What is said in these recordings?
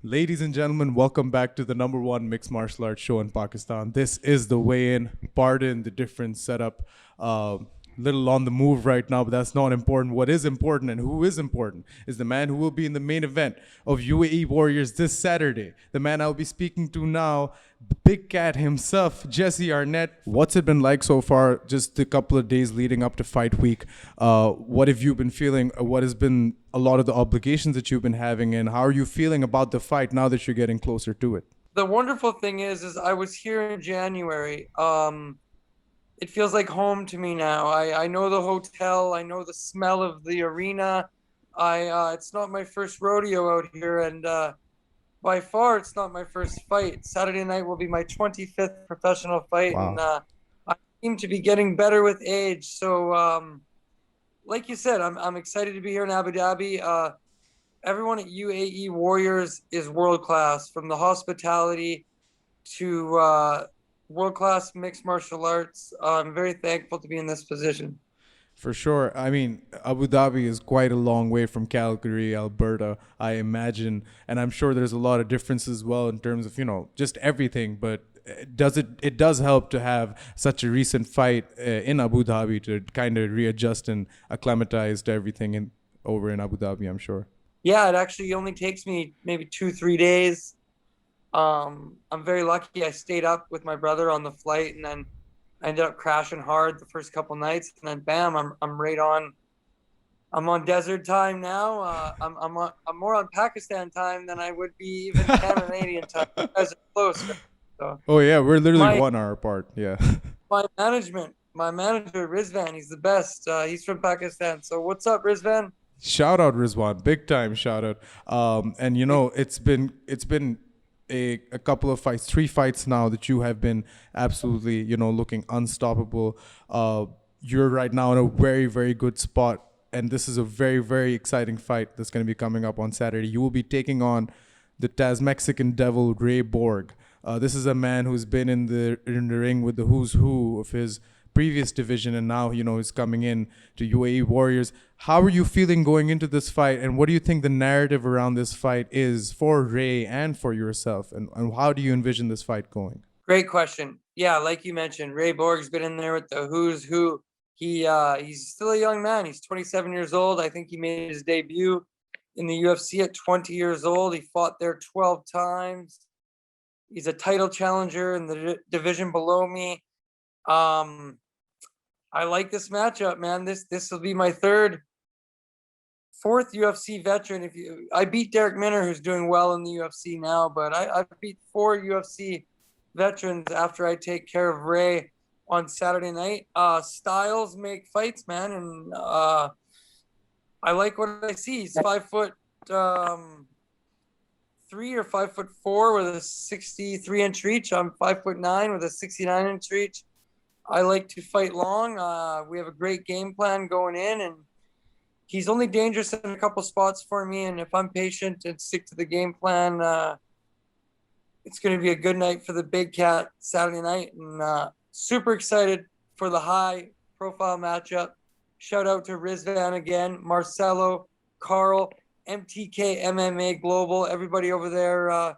Ladies and gentlemen, welcome back to the number one mixed martial arts show in Pakistan. This is the weigh-in. Pardon the different setup. Little on the move right now, but that's not important. What is important and who is important is the man who will be in the main event of UAE Warriors this Saturday. The man I'll be speaking to now, Big Cat himself, Jesse Arnett. What's it been like so far? Just a couple of days leading up to fight week. What have you been feeling? What has been a lot of the obligations that you've been having, and how are you feeling about the fight now that you're getting closer to it? The wonderful thing is I was here in January. It feels like home to me now. I know the hotel. I know the smell of the arena. It's not my first rodeo out here, and by far it's not my first fight. Saturday night will be my 25th professional fight, and Wow. I seem to be getting better with age. So, like you said, I'm excited to be here in Abu Dhabi. Everyone at UAE Warriors is world class, from the hospitality to world class mixed martial arts. I'm very thankful to be in this position. For sure. I mean, Abu Dhabi is quite a long way from Calgary, Alberta, I imagine. And I'm sure there's a lot of differences as well in terms of, just everything. But it does help to have such a recent fight in Abu Dhabi to kind of readjust and acclimatize to everything over in Abu Dhabi, I'm sure. Yeah, it actually only takes me maybe 2, 3 days. I'm very lucky. I stayed up with my brother on the flight, and then I ended up crashing hard the first couple nights, and then bam, I'm right on. I'm on desert time now. I'm more on Pakistan time than I would be even Canadian time. You guys are close, right? So Oh, yeah, we're literally my 1 hour apart. Yeah. my manager Rizvan, he's the best. He's from Pakistan. So what's up, Rizvan? Shout out Rizwan, big time shout out. And it's been a couple of fights, 3 fights now that you have been absolutely looking unstoppable. You're right now in a very very good spot, and this is a very very exciting fight that's going to be coming up on Saturday. You will be taking on the Tazmexican Devil Ray Borg. This is a man who's been in the ring with the who's who of his previous division, and now he's coming in to UAE Warriors. How are you feeling going into this fight, and what do you think the narrative around this fight is for Ray and for yourself, and how do you envision this fight going? Great question. Yeah, like you mentioned, Ray Borg's been in there with the who's who. He's still a young man. He's 27 years old. I think he made his debut in the UFC at 20 years old. He fought there 12 times. He's a title challenger in the division below me. Um, I like this matchup, man. This will be my fourth UFC veteran. If you, I beat Derek Minner, who's doing well in the UFC now, but I beat 4 UFC veterans after I take care of Ray on Saturday night. Styles make fights, man, and I like what I see. He's 5 foot 3 or 5'4" with a 63-inch reach. I'm 5'9" with a 69-inch reach. I like to fight long. We have a great game plan going in, and he's only dangerous in a couple spots for me. And if I'm patient and stick to the game plan, it's going to be a good night for the big cat Saturday night. And super excited for the high profile matchup. Shout out to Rizvan again, Marcelo, Carl, MTK MMA Global, everybody over there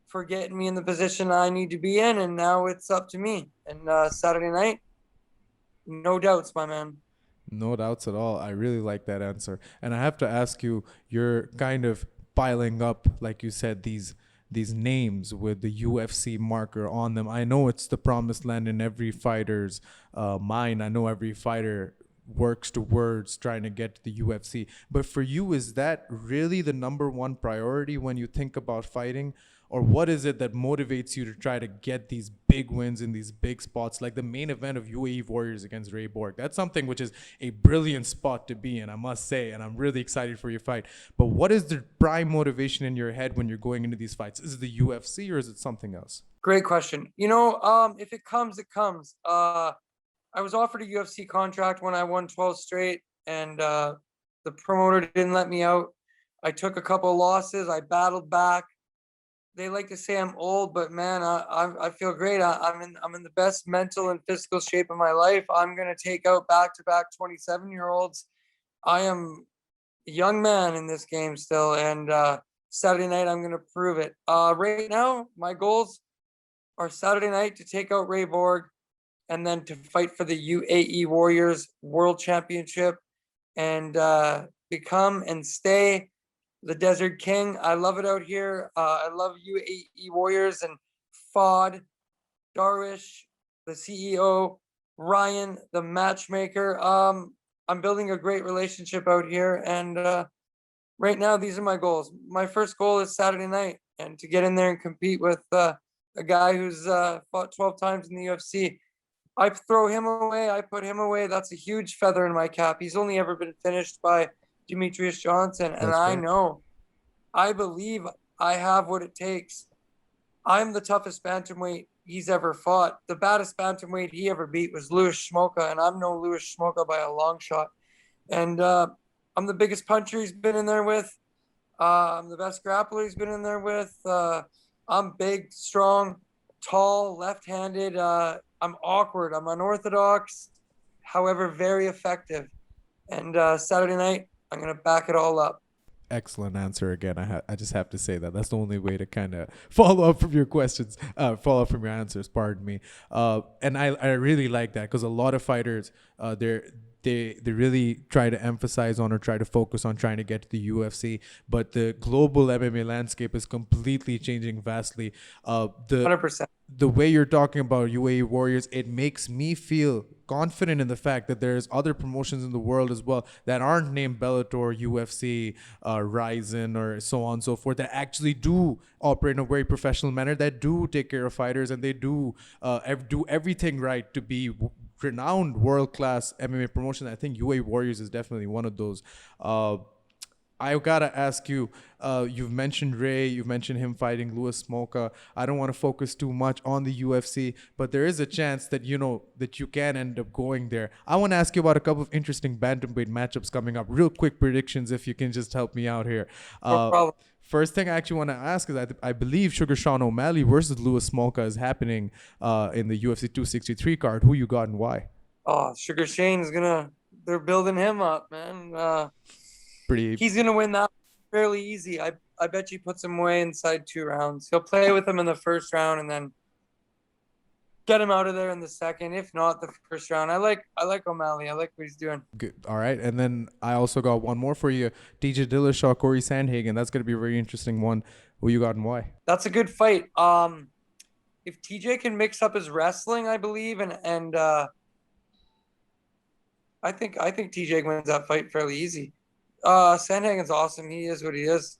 for getting me in the position I need to be in. And now it's up to me. And Saturday night, no doubts, my man. No doubts at all. I really like that answer. And I have to ask you, you're kind of piling up, like you said, these names with the UFC marker on them. I know it's the promised land in every fighter's mind. I know every fighter works towards trying to get to the UFC. But for you, is that really the number one priority when you think about fighting? Or what is it that motivates you to try to get these big wins in these big spots, like the main event of UAE Warriors against Ray Borg? That's something which is a brilliant spot to be in, I must say, and I'm really excited for your fight. But what is the prime motivation in your head when you're going into these fights? Is it the UFC or is it something else? Great question. If it comes, it comes. I was offered a UFC contract when I won 12 straight, and the promoter didn't let me out. I took a couple of losses. I battled back. They like to say I'm old, but man, I feel great. I'm in the best mental and physical shape of my life. I'm gonna take out back-to-back 27-year-olds. I am a young man in this game still, and Saturday night, I'm going to prove it. Right now, my goals are Saturday night to take out Ray Borg and then to fight for the UAE Warriors World Championship and become and stay the Desert King. I love it out here. I love UAE Warriors and Fod, Darwish, the CEO, Ryan, the matchmaker. I'm building a great relationship out here, and right now these are my goals. My first goal is Saturday night, and to get in there and compete with a guy who's fought 12 times in the UFC. I throw him away. I put him away. That's a huge feather in my cap. He's only ever been finished by Demetrius Johnson, and I believe I have what it takes. I'm the toughest bantamweight he's ever fought. The baddest bantamweight he ever beat was Louis Schmoka, and I'm no Louis Schmoka by a long shot. And I'm the biggest puncher he's been in there with. I'm the best grappler he's been in there with. I'm big, strong, tall, left-handed. I'm awkward. I'm unorthodox, however, very effective. And Saturday night, I'm going to back it all up. Excellent answer again. I just have to say that that's the only way to kind of follow up from your questions, follow up from your answers. Pardon me. And I really like that because a lot of fighters, they really try to emphasize on or try to focus on trying to get to the UFC, but the global MMA landscape is completely changing vastly. 100%. The way you're talking about UAE Warriors, it makes me feel confident in the fact that there's other promotions in the world as well that aren't named Bellator, UFC, Ryzen, or so on and so forth, that actually do operate in a very professional manner, that do take care of fighters, and they do everything right to be renowned world-class MMA promotion. I think UAE Warriors is definitely one of those. I gotta ask you, you've mentioned Ray, you've mentioned him fighting Louis Smolka. I don't want to focus too much on the UFC, but there is a chance that that you can end up going there. I want to ask you about a couple of interesting bantamweight matchups coming up. Real quick predictions, if you can just help me out here. No problem. First thing I actually want to ask is I believe Sugar Sean O'Malley versus Louis Smolka is happening in the UFC 263 card. Who you got and why? Oh, Sugar Shane's they're building him up, man. He's going to win that fairly easy. I bet you puts him away inside 2 rounds. He'll play with him in the first round and then get him out of there in the second, if not the first round. I like O'Malley. I like what he's doing. Good. All right. And then I also got one more for you. TJ Dillashaw, Corey Sandhagen. That's going to be a very interesting one. Who you got and why? That's a good fight. If TJ can mix up his wrestling, I believe, and I think TJ wins that fight fairly easy. Sandhagen's awesome. He is what he is.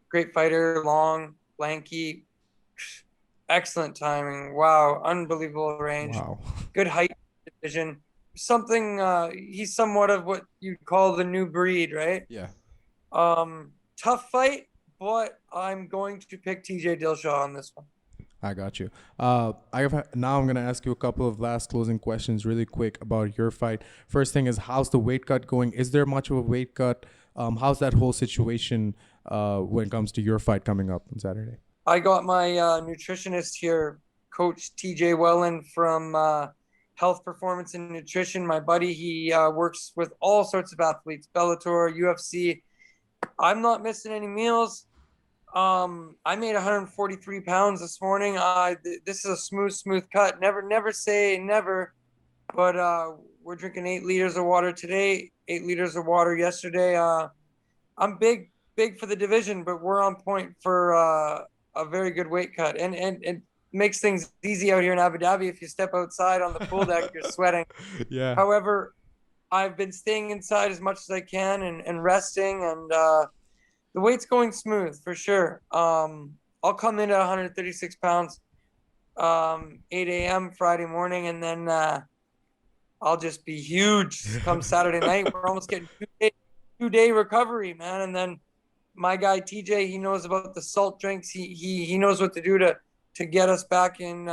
Great fighter, long, lanky, excellent timing. Wow, unbelievable range. Wow. Good height division. He's somewhat of what you'd call the new breed, right? Yeah. Tough fight, but I'm going to pick TJ Dillashaw on this one. I got you. Now I'm going to ask you a couple of last closing questions really quick about your fight. First thing is, how's the weight cut going? Is there much of a weight cut? How's that whole situation when it comes to your fight coming up on Saturday? I got my nutritionist here, Coach TJ Wellen from Health Performance and Nutrition. My buddy, he works with all sorts of athletes, Bellator, UFC. I'm not missing any meals. I made 143 pounds this morning. This is a smooth cut. Never say never, but we're drinking 8 liters of water today, 8 liters of water yesterday. I'm big for the division, but we're on point for a very good weight cut. And it makes things easy out here in Abu Dhabi. If you step outside on the pool deck, you're sweating. Yeah. However, I've been staying inside as much as I can and resting, and the weight's going smooth for sure. I'll come in at 136 pounds, 8 a.m. Friday morning, and then I'll just be huge come Saturday night. We're almost getting 2-day recovery, man. And then my guy TJ, he knows about the salt drinks. He knows what to do to get us back in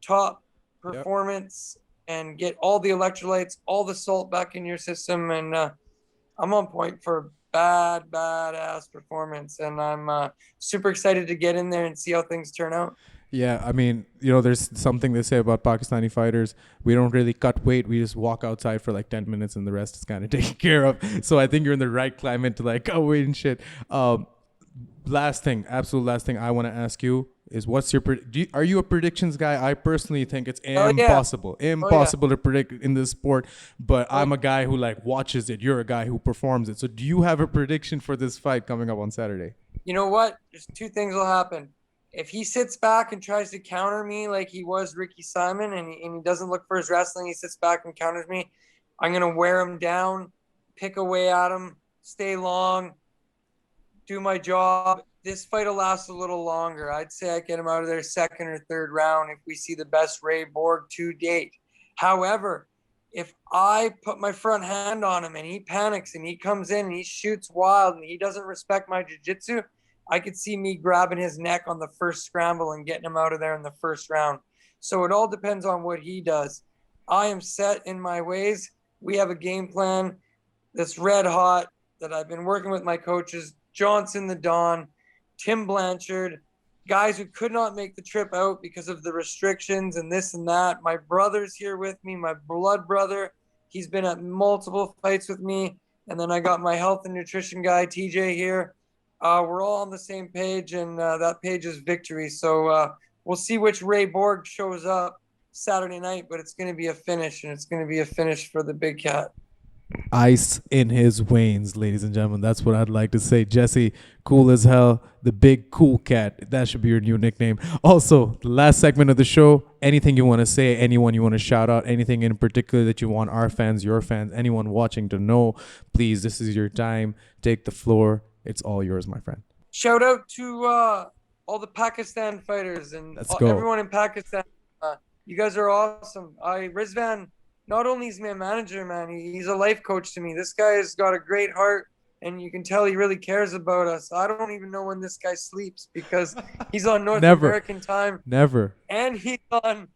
top performance and get all the electrolytes, all the salt back in your system. And I'm on point for badass performance, and I'm super excited to get in there and see how things turn out. Yeah, I mean, there's something they say about Pakistani fighters. We don't really cut weight. We just walk outside for like 10 minutes and the rest is kind of taken care of. So I think you're in the right climate to cut weight and shit. absolute last thing I want to ask you is what's your are you a predictions guy? I personally think it's Oh, yeah. impossible to predict in this sport, but I'm a guy who like watches it. You're a guy who performs it. So do you have a prediction for this fight coming up on Saturday? You know what? There's two things will happen. If he sits back and tries to counter me like he was Ricky Simon, and he doesn't look for his wrestling, he sits back and counters me, I'm going to wear him down, pick away at him, stay long, do my job. This fight will last a little longer. I'd say I get him out of there second or third round if we see the best Ray Borg to date. However, if I put my front hand on him and he panics and he comes in and he shoots wild and he doesn't respect my jiu-jitsu, I could see me grabbing his neck on the first scramble and getting him out of there in the first round. So it all depends on what he does. I am set in my ways. We have a game plan that's red hot that I've been working with my coaches, Johnson the Don, Tim Blanchard, guys who could not make the trip out because of the restrictions and this and that. My brother's here with me, my blood brother. He's been at multiple fights with me. And then I got my health and nutrition guy, TJ, here. We're all on the same page, and that page is victory. So we'll see which Ray Borg shows up Saturday night, but it's going to be a finish, and it's going to be a finish for the big cat. Ice in his veins, ladies and gentlemen. That's what I'd like to say. Jesse, cool as hell. The big cool cat. That should be your new nickname. Also, the last segment of the show, anything you want to say, anyone you want to shout out, anything in particular that you want our fans, your fans, anyone watching to know, please, this is your time. Take the floor. It's all yours, my friend. Shout out to all the Pakistan fighters and everyone in Pakistan. You guys are awesome. Rizvan, not only is he my manager, man, he's a life coach to me. This guy has got a great heart, and you can tell he really cares about us. I don't even know when this guy sleeps because he's on North American time. Never. And he's on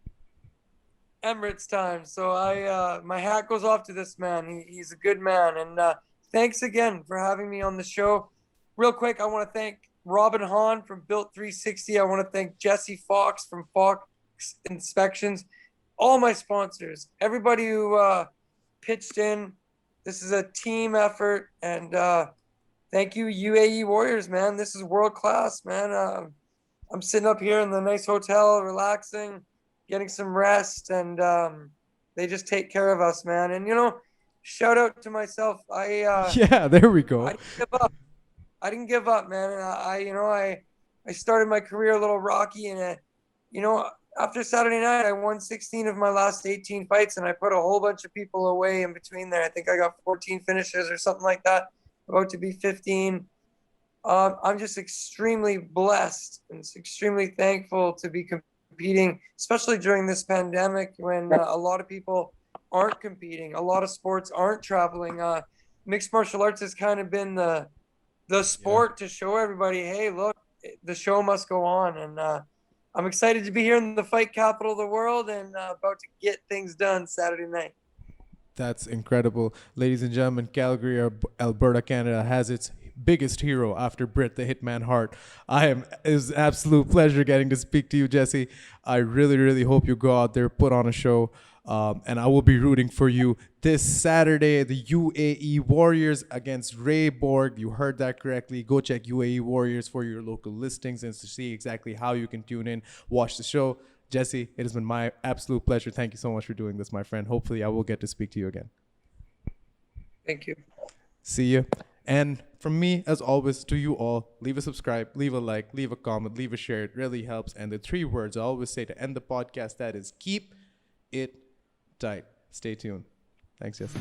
Emirates time. So my hat goes off to this man. He's a good man. And thanks again for having me on the show. Real quick, I want to thank Robin Hahn from Built 360. I want to thank Jesse Fox from Fox Inspections. All my sponsors, everybody who pitched in. This is a team effort, and thank you, UAE Warriors, man. This is world class, man. I'm sitting up here in the nice hotel, relaxing, getting some rest, and they just take care of us, man. And shout out to myself. Yeah, there we go. I didn't give up, man. And I started my career a little rocky, and after Saturday night, I won 16 of my last 18 fights, and I put a whole bunch of people away in between there. I think I got 14 finishes or something like that, about to be 15. I'm just extremely blessed and extremely thankful to be competing, especially during this pandemic when a lot of people aren't competing. A lot of sports aren't traveling. Mixed martial arts has kind of been the sport to show everybody, hey, look, the show must go on. And I'm excited to be here in the fight capital of the world and about to get things done Saturday night. That's incredible. Ladies and gentlemen, Calgary, Alberta, Canada has its biggest hero after Britt the Hitman Hart. It's an absolute pleasure getting to speak to you, Jesse. I really, really hope you go out there, put on a show. And I will be rooting for you this Saturday, the UAE Warriors against Ray Borg. You heard that correctly. Go check UAE Warriors for your local listings and to see exactly how you can tune in, watch the show. Jesse, it has been my absolute pleasure. Thank you so much for doing this, my friend. Hopefully, I will get to speak to you again. Thank you. See you. And from me, as always, to you all, leave a subscribe, leave a like, leave a comment, leave a share. It really helps. And the 3 words I always say to end the podcast, that is keep it tight. Stay tuned. Thanks, Jesse.